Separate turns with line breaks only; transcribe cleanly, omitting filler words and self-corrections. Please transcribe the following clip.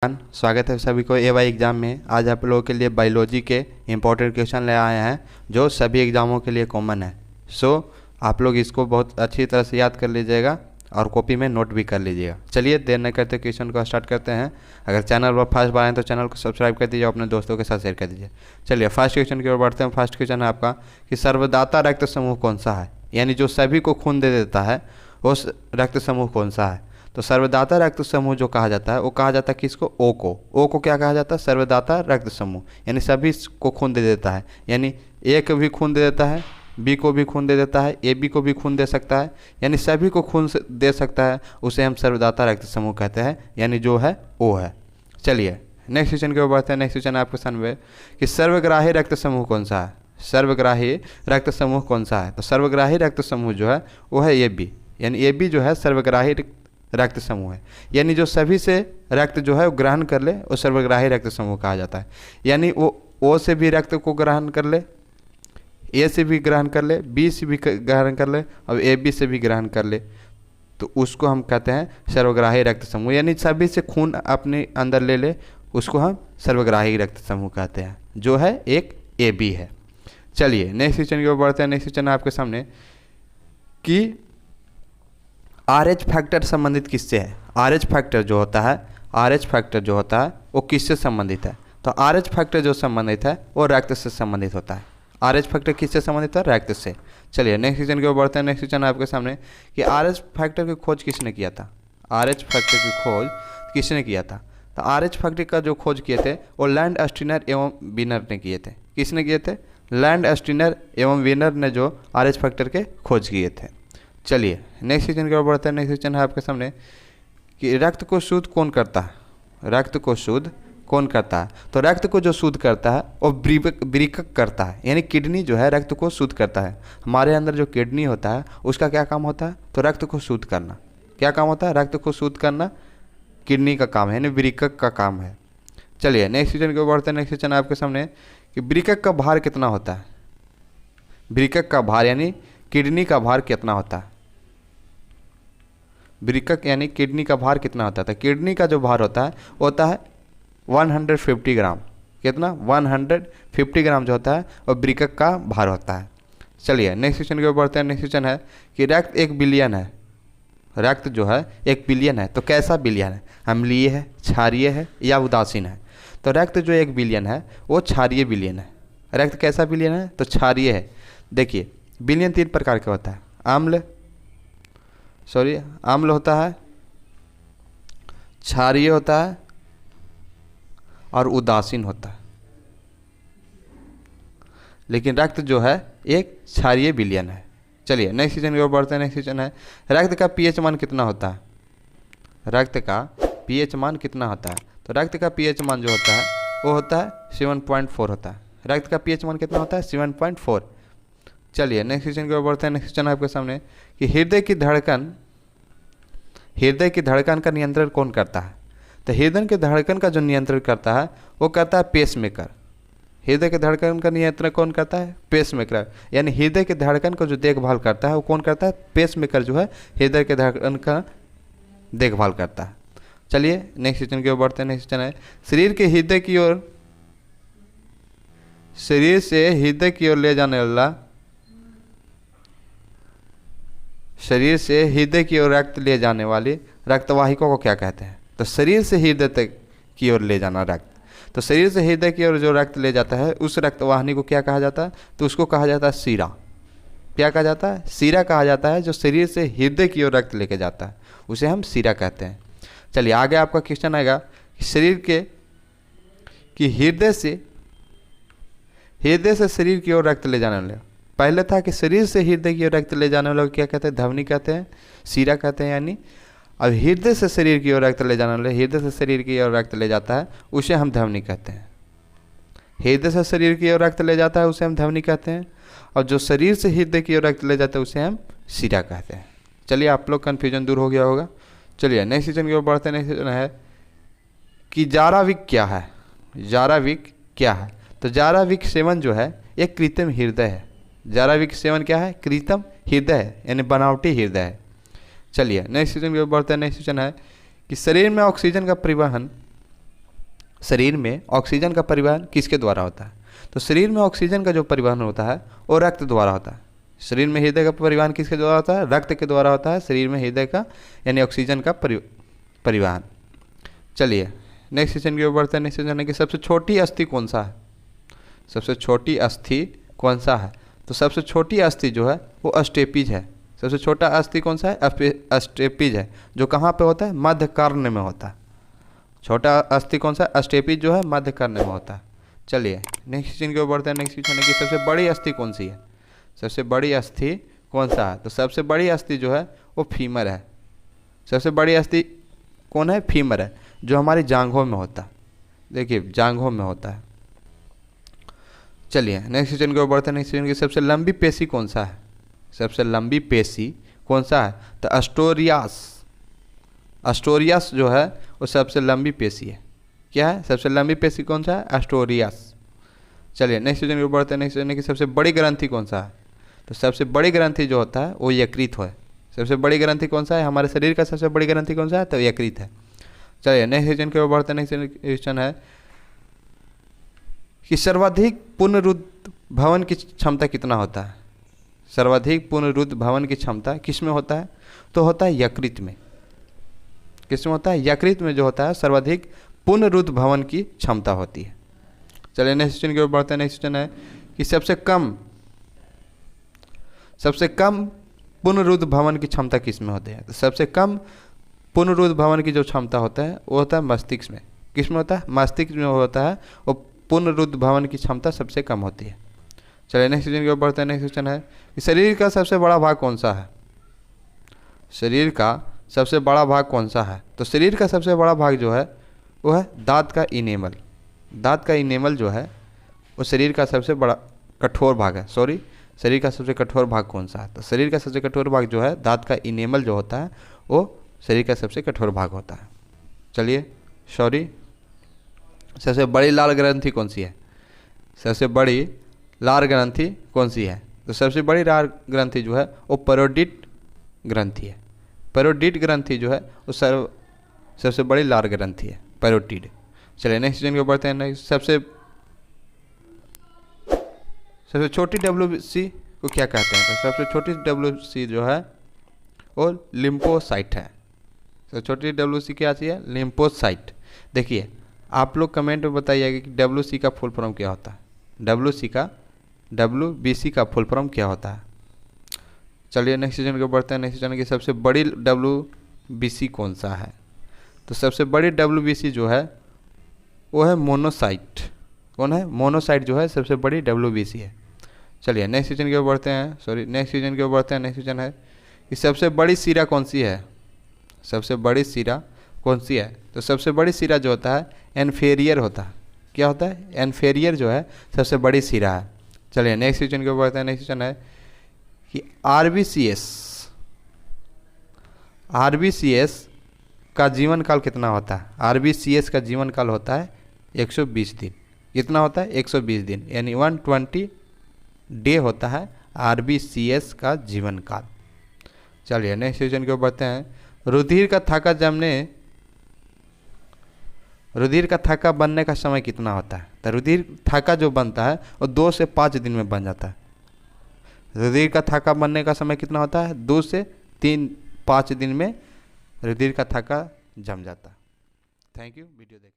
स्वागत है सभी को AY एग्ज़ाम में। आज आप लोगों के लिए बायोलॉजी के इंपॉर्टेंट क्वेश्चन ले आए हैं जो सभी एग्ज़ामों के लिए कॉमन है। आप लोग इसको बहुत अच्छी तरह से याद कर लीजिएगा और कॉपी में नोट भी कर लीजिएगा। चलिए देर न करते क्वेश्चन को स्टार्ट करते हैं। अगर चैनल पर फर्स्ट बार आए तो चैनल को सब्सक्राइब कर दीजिए, अपने दोस्तों के साथ शेयर कर दीजिए। चलिए फर्स्ट क्वेश्चन की ओर बढ़ते हैं। फर्स्ट क्वेश्चन है आपका कि सर्वदाता रक्त समूह कौन सा है, यानी जो सभी को खून दे देता है वो रक्त समूह कौन सा है। तो सर्वदाता रक्त समूह जो कहा जाता है वो कहा जाता है किसको, ओ को क्या कहा जाता है, सर्वदाता रक्त समूह, यानी सभी को खून दे देता है। यानी ए को भी खून दे देता है, बी को भी खून दे देता है, AB को भी खून दे सकता है, यानी सभी को खून दे सकता है, उसे हम सर्वदाता रक्त समूह कहते हैं, यानी जो है ओ है। चलिए नेक्स्ट क्वेश्चन के ऊपर बढ़ते हैं। नेक्स्ट क्वेश्चन है आपके सामने कि सर्वग्राही रक्त समूह कौन सा है। सर्वग्राही रक्त समूह कौन सा है, तो सर्वग्राही रक्त समूह जो है वो है AB, यानी AB जो है सर्वग्राही रक्त समूह है, यानी जो सभी से रक्त जो है वो ग्रहण कर ले वो सर्वग्राही रक्त समूह कहा जाता है। यानी वो ओ से भी रक्त को ग्रहण कर ले, ए से भी ग्रहण कर ले, बी से भी ग्रहण कर ले और AB से भी ग्रहण कर ले, तो उसको हम कहते हैं सर्वग्राही रक्त समूह। यानी सभी से खून अपने अंदर ले ले उसको हम सर्वग्राही रक्त समूह कहते हैं, जो है एक AB है। चलिए नेक्स्ट क्वेश्चन की ओर बढ़ते हैं। नेक्स्ट क्वेश्चन है आपके सामने कि RH फैक्टर संबंधित किससे है। RH फैक्टर जो होता है वो किससे संबंधित है, तो RH फैक्टर जो संबंधित है वो रक्त से संबंधित होता है। RH फैक्टर किससे संबंधित है, रक्त से। चलिए नेक्स्ट क्वेश्चन की ओर बढ़ते हैं। नेक्स्ट क्वेश्चन है आपके सामने कि RH फैक्टर की खोज किसने किया था। RH फैक्टर की खोज किसने किया था, तो RH फैक्टर का जो खोज किए थे वो लैंड स्टीनर एवं विनर ने किए थे। किसने किए थे, लैंड स्टीनर एवं विनर ने जो RH फैक्टर के खोज किए थे। चलिए नेक्स्ट क्वेश्चन की ओर बढ़ते हैं। नेक्स्ट क्वेश्चन है आपके सामने कि रक्त को शुद्ध कौन करता है। रक्त को शुद्ध कौन करता है, तो रक्त को जो शुद्ध करता है वो वृक्क करता है, यानी किडनी जो है रक्त को शुद्ध करता है। हमारे अंदर जो किडनी होता है उसका क्या काम होता है, तो रक्त को शुद्ध करना। क्या काम होता है, रक्त को शुद्ध करना किडनी का काम है, यानी वृक्क का काम है। चलिए नेक्स्ट क्वेश्चन की ओर बढ़ते हैं। नेक्स्ट क्वेश्चन है आपके सामने कि वृक्क का भार कितना होता है। वृक्क का भार यानी किडनी का भार कितना होता है। वृक्क यानी किडनी का भार कितना होता है, किडनी का जो भार होता है वो होता है 150 ग्राम। कितना, 150 ग्राम जो होता है वो वृक्क का भार होता है। चलिए नेक्स्ट क्वेश्चन की ओर बढ़ते हैं। नेक्स्ट क्वेश्चन है कि रक्त 1 बिलियन है। रक्त जो है 1 बिलियन है, तो कैसा बिलियन है, अम्लीय है, क्षारीय है या उदासीन है। तो रक्त जो 1 बिलियन है वो क्षारीय बिलियन है। रक्त कैसा बिलियन है, तो क्षारीय है। देखिए बिलियन 3 प्रकार का होता है, आम्ल होता है, क्षारीय होता है और उदासीन होता है। लेकिन रक्त जो है एक क्षारीय बिलियन है। चलिए नेक्स्ट क्वेश्चन की ओर बढ़ते हैं। नेक्स्ट क्वेश्चन है रक्त का pH मान कितना होता है। रक्त का pH मान कितना होता है, तो रक्त का pH मान जो होता है वो होता है 7.4 होता है। रक्त का pH मान कितना होता है, 7.4। चलिए नेक्स्ट क्वेश्चन की ओर बढ़ते हैं। नेक्स्ट क्वेश्चन है आपके सामने कि हृदय की धड़कन का नियंत्रण कौन करता है। तो हृदय के धड़कन का जो नियंत्रण करता है वो करता है पेसमेकर। हृदय के धड़कन का नियंत्रण कौन करता है, पेसमेकर, यानी हृदय के धड़कन को जो देखभाल करता है वो कौन करता है, पेसमेकर जो है हृदय के धड़कन का देखभाल करता है। चलिए नेक्स्ट क्वेश्चन की ओर बढ़ते हैं। नेक्स्ट क्वेश्चन है शरीर से हृदय की ओर ले जाने वाला, शरीर से हृदय की ओर रक्त ले जाने वाली रक्तवाहिका को क्या कहते हैं। तो शरीर से हृदय तक की ओर ले जाना रक्त, तो शरीर से हृदय की ओर जो रक्त ले जाता है उस रक्तवाहिनी को क्या कहा जाता है, तो उसको कहा जाता है शिरा। क्या कहा जाता है, शिरा कहा जाता है। जो शरीर से हृदय की ओर रक्त लेके जाता है उसे हम शिरा कहते हैं। चलिए आगे आपका क्वेश्चन आएगा कि हृदय से शरीर की ओर रक्त ले जाने वाले, पहले था कि शरीर से हृदय की ओर रक्त ले जाने वाले क्या कहते हैं, ध्वनि कहते हैं, शिरा कहते हैं। यानी अब हृदय से शरीर की ओर रक्त ले जाने वाले, हृदय से शरीर की ओर रक्त ले जाता है उसे हम ध्वनि कहते हैं। हृदय से शरीर की ओर रक्त ले जाता है उसे हम ध्वनि कहते हैं, और जो शरीर से हृदय की ओर रक्त ले जाता है उसे हम शिरा कहते हैं। चलिए आप लोग कन्फ्यूजन दूर हो गया होगा। चलिए नेक्स्ट क्वेश्चन की ओर बढ़ते हैं। नेक्स्ट क्वेश्चन है कि जाराविक क्या है। जाराविक क्या है, तो जाराविक सेवन जो है एक कृत्रिम हृदय है। जाराविक सेवन क्या है, कृत्रिम हृदय है, यानी बनावटी हृदय है। चलिए नेक्स्ट क्वेश्चन की ओर बढ़ते हैं। नेक्स्ट क्वेश्चन है कि शरीर में ऑक्सीजन का परिवहन शरीर में ऑक्सीजन का परिवहन किसके द्वारा होता है? तो शरीर में ऑक्सीजन का जो परिवहन होता है वो रक्त द्वारा होता है। शरीर में हृदय का परिवहन किसके द्वारा होता है? रक्त के द्वारा होता है शरीर में हृदय का यानी ऑक्सीजन का परिवहन। चलिए नेक्स्ट क्वेश्चन की ओर बढ़ते हैं। नेक्स्ट क्वेश्चन है कि सबसे छोटी अस्थि कौन सा है? सबसे छोटी अस्थि कौन सा है? तो सबसे छोटी अस्थि जो है वो अस्टेपिज है। सबसे छोटा अस्थि कौन सा है? अस्टेपिज है, जो कहाँ पे होता है? मध्य कर्ण में होता है। छोटा अस्थि कौन सा? अस्टेपिज जो है मध्य कर्ण में होता है। चलिए नेक्स्ट क्वेश्चन की ओर बढ़ते हैं। नेक्स्ट क्वेश्चन है कि सबसे बड़ी अस्थि कौन सी है? सबसे बड़ी अस्थि कौन सा है? तो सबसे बड़ी अस्थि जो है वो फीमर है। सबसे बड़ी अस्थि कौन है? फीमर है, जो हमारी जांघों में होता है। देखिए जांघों में होता है। चलिए नेक्स्ट क्वेश्चन की ओर बढ़ते हैं। नेक्स्ट क्वेश्चन की सबसे लंबी पेशी कौन सा है? सबसे लंबी पेशी कौन सा है? तो अस्टोरियास। अस्टोरियास जो है वो सबसे लंबी पेशी है। क्या है? सबसे लंबी पेशी कौन सा है? अस्टोरियास। चलिए नेक्स्ट क्वेश्चन की ओर बढ़ते हैं। नेक्स्ट क्वेश्चन की सबसे बड़ी ग्रंथि कौन सा है? तो सबसे बड़ी ग्रंथि जो होता है वो यकृत है। सबसे बड़ी ग्रंथि कौन सा है? हमारे शरीर का सबसे बड़ी ग्रंथि कौन सा है? तो यकृत है। चलिए नेक्स्ट क्वेश्चन की ओर बढ़ते हैं। नेक्स्ट क्वेश्चन है कि सर्वाधिक पुनरुद्ध भवन की क्षमता कितना होता है? सर्वाधिक पुनरुद्ध भवन की क्षमता किस में होता है? तो होता है यकृत में। किस में होता है? यकृत में जो होता है सर्वाधिक पुनरुद्ध भवन की क्षमता होती है। चलिए नेक्स्ट क्वेश्चन की ओर बढ़ते हैं। नेक्स्ट क्वेश्चन है कि सबसे कम पुनरुद्ध भवन की क्षमता किस में होती है? तो सबसे कम पुनरुद्ध भवन की जो क्षमता होता है वो होता है मस्तिष्क में। किस में होता है? मस्तिष्क में होता है वो पुनरुद्ध भवन की क्षमता सबसे कम होती है। चलिए नेक्स्ट क्वेश्चन की ओर बढ़ते हैं। नेक्स्ट क्वेश्चन है कि शरीर का सबसे बड़ा भाग कौन सा है? शरीर का सबसे बड़ा भाग कौन सा है? तो शरीर का सबसे बड़ा भाग जो है वो है दांत का इनेमल। दांत का इनेमल जो है वो शरीर का सबसे बड़ा कठोर भाग है। शरीर का सबसे कठोर भाग कौन सा है? तो शरीर का सबसे कठोर भाग जो है दांत का इनेमल जो होता है वो शरीर का सबसे कठोर भाग होता है। चलिए सबसे बड़ी लाल ग्रंथि कौन सी है? सबसे बड़ी लाल ग्रंथि कौन सी है? तो सबसे बड़ी लाल ग्रंथि जो है वो पैरोटिड ग्रंथि है। पैरोटिड ग्रंथि जो है वो सबसे बड़ी लाल ग्रंथि है, पैरोटिड। चलिए नेक्स्ट क्वेश्चन को बढ़ते हैं। नेक्स्ट सबसे छोटी WBC को क्या कहते हैं? तो सबसे छोटी WBC जो है वो लिम्फोसाइट है। सबसे छोटी WBC क्या चाहिए? लिम्फोसाइट। देखिए आप लोग कमेंट में बताइएगा कि WBC का फुल फॉर्म क्या होता है? WBC का फुल फॉर्म क्या होता है? चलिए नेक्स्ट क्वेश्चन को बढ़ते हैं। नेक्स्ट क्वेश्चन की सबसे बड़ी WBC कौन सा है? तो सबसे बड़ी WBC जो है वो है मोनोसाइट। कौन है? मोनोसाइट जो है सबसे बड़ी WBC है। चलिए नेक्स्ट क्वेश्चन की ओर बढ़ते हैं। नेक्स्ट क्वेश्चन है कि सबसे बड़ी सिरा कौन सी है? सबसे बड़ी सिरा कौन सी है? तो सबसे बड़ी सिरा जो होता है इन्फीरियर होता है। क्या होता है? इन्फीरियर जो है सबसे बड़ी सिरा है। चलिए नेक्स्ट क्वेश्चन की ओर बढ़ते हैं। नेक्स्ट क्वेश्चन है कि RBCS का जीवन काल कितना होता है? RBCS का जीवन काल होता है 120 दिन। कितना होता है? 120 दिन, यानी 120 डे होता है RBCS का जीवन काल। चलिए नेक्स्ट क्वेश्चन की ओर बढ़ते हैं। रुधिर का थक्का बनने का समय कितना होता है? तो रुधिर थक्का जो बनता है वो 2 से 5 दिन में बन जाता है। रुधिर का थक्का बनने का समय कितना होता है? 2 से 5 दिन में रुधिर का थक्का जम जाता है। थैंक यू वीडियो देखने।